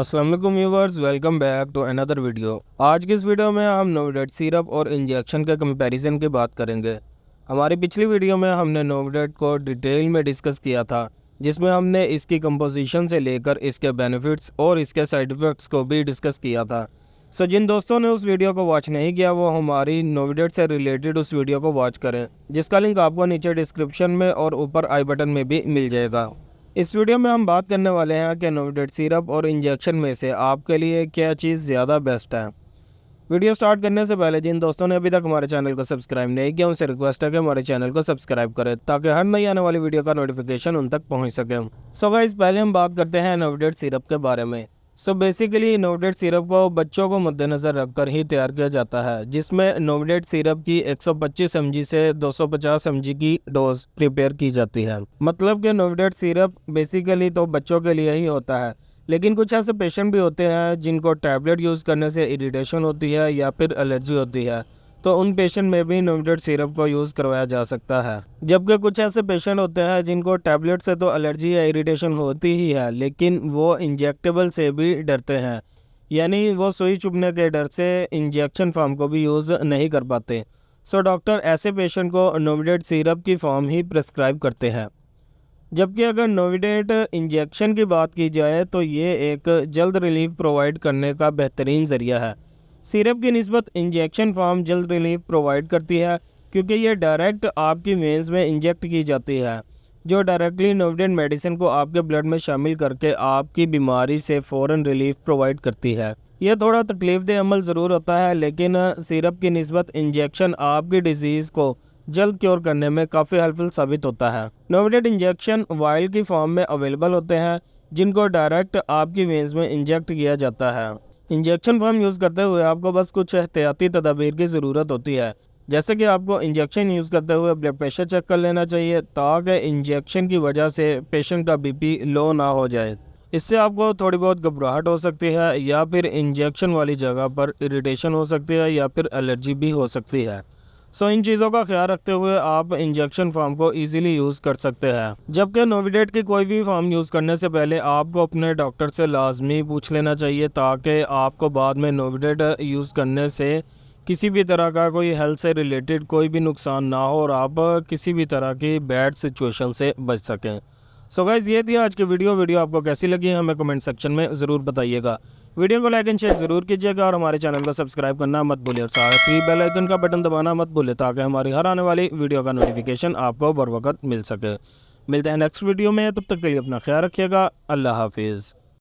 अस्सलाम वालेकुम viewers, welcome back to another video. आज की इस वीडियो में हम नोविडेट सिरप और इंजेक्शन के कंपैरिजन की बात करेंगे। हमारी पिछली वीडियो में हमने नोविडेट को डिटेल में डिस्कस किया था, जिसमें हमने इसकी कंपोजिशन से लेकर इसके बेनिफिट्स और इसके साइड इफ़ेक्ट्स को भी डिस्कस किया था। सो जिन दोस्तों ने उस वीडियो को वॉच नहीं किया वो हमारी नोविडेट से रिलेटेड उस वीडियो को वॉच करें, जिसका लिंक आपको नीचे डिस्क्रिप्शन में और ऊपर आई बटन में भी मिल जाएगा। इस वीडियो में हम बात करने वाले हैं कि नोविडेट सिरप और इंजेक्शन में से आपके लिए क्या चीज़ ज़्यादा बेस्ट है। वीडियो स्टार्ट करने से पहले जिन दोस्तों ने अभी तक हमारे चैनल को सब्सक्राइब नहीं किया उनसे रिक्वेस्ट है कि हमारे चैनल को सब्सक्राइब करें ताकि हर नई आने वाली वीडियो का नोटिफिकेशन उन तक पहुंच सके। सो गाइस, पहले हम बात करते हैं नोविडेट सिरप के बारे में। सो बेसिकली नोविडेट सिरप को बच्चों को मद्देनज़र रखकर ही तैयार किया जाता है, जिसमें नोविडेट सिरप की 125 mg से 250 mg की डोज प्रिपेयर की जाती है। मतलब कि नोविडेट सिरप बेसिकली तो बच्चों के लिए ही होता है, लेकिन कुछ ऐसे पेशेंट भी होते हैं जिनको टैबलेट यूज़ करने से इरिटेशन होती है या फिर एलर्जी होती है, तो उन पेशेंट में भी नोविडेट सिरप को यूज़ करवाया जा सकता है। जबकि कुछ ऐसे पेशेंट होते हैं जिनको टैबलेट से तो एलर्जी या इरिटेशन होती ही है, लेकिन वो इंजेक्टेबल से भी डरते हैं, यानी वो सुई चुभने के डर से इंजेक्शन फॉर्म को भी यूज़ नहीं कर पाते। सो डॉक्टर ऐसे पेशेंट को नोविडेट सिरप की फॉर्म ही प्रेस्क्राइब करते हैं। जबकि अगर नोविडेट इंजेक्शन की बात की जाए तो ये एक जल्द रिलीफ प्रोवाइड करने का बेहतरीन ज़रिया है। सिरप की निस्बत इंजेक्शन फॉर्म जल्द रिलीफ प्रोवाइड करती है, क्योंकि ये डायरेक्ट आपकी वेंस में इंजेक्ट की जाती है, जो डायरेक्टली नोविडेट मेडिसिन को आपके ब्लड में शामिल करके आपकी बीमारी से फ़ौरन रिलीफ प्रोवाइड करती है। यह थोड़ा तकलीफ़देह अमल ज़रूर होता है, लेकिन सिरप की निस्बत इंजेक्शन आपकी डिजीज़ को जल्द क्योर करने में काफ़ी हेल्पफुल साबित होता है। नोविडेट इंजेक्शन वायल की फॉर्म में अवेलेबल होते हैं, जिनको डायरेक्ट आपकी वेंस में इंजेक्ट किया जाता है। इंजेक्शन फॉर्म यूज़ करते हुए आपको बस कुछ एहतियाती तदाबीर की ज़रूरत होती है, जैसे कि आपको इंजेक्शन यूज़ करते हुए ब्लड प्रेशर चेक कर लेना चाहिए ताकि इंजेक्शन की वजह से पेशेंट का बीपी लो ना हो जाए। इससे आपको थोड़ी बहुत घबराहट हो सकती है, या फिर इंजेक्शन वाली जगह पर इरिटेशन हो सकती है, या फिर एलर्जी भी हो सकती है। सो इन चीज़ों का ख्याल रखते हुए आप इंजेक्शन फॉर्म को इजीली यूज़ कर सकते हैं। जबकि नोविडेट की कोई भी फॉर्म यूज़ करने से पहले आपको अपने डॉक्टर से लाजमी पूछ लेना चाहिए, ताकि आपको बाद में नोविडेट यूज़ करने से किसी भी तरह का कोई हेल्थ से रिलेटेड कोई भी नुकसान ना हो और आप किसी भी तरह की बैड सिचुएशन से बच सकें। सो गाइस, ये थी आज की वीडियो आपको कैसी लगी हमें कमेंट सेक्शन में ज़रूर बताइएगा। वीडियो को लाइक एंड शेयर ज़रूर कीजिएगा और हमारे चैनल को सब्सक्राइब करना मत भूलिए और साथ ही बेल आइकन का बटन दबाना मत भूलिए ताकि हमारी हर आने वाली वीडियो का नोटिफिकेशन आपको बर वक्त मिल सके। मिलते हैं नेक्स्ट वीडियो में, तब तक के लिए अपना ख्याल रखिएगा। अल्लाह हाफिज़।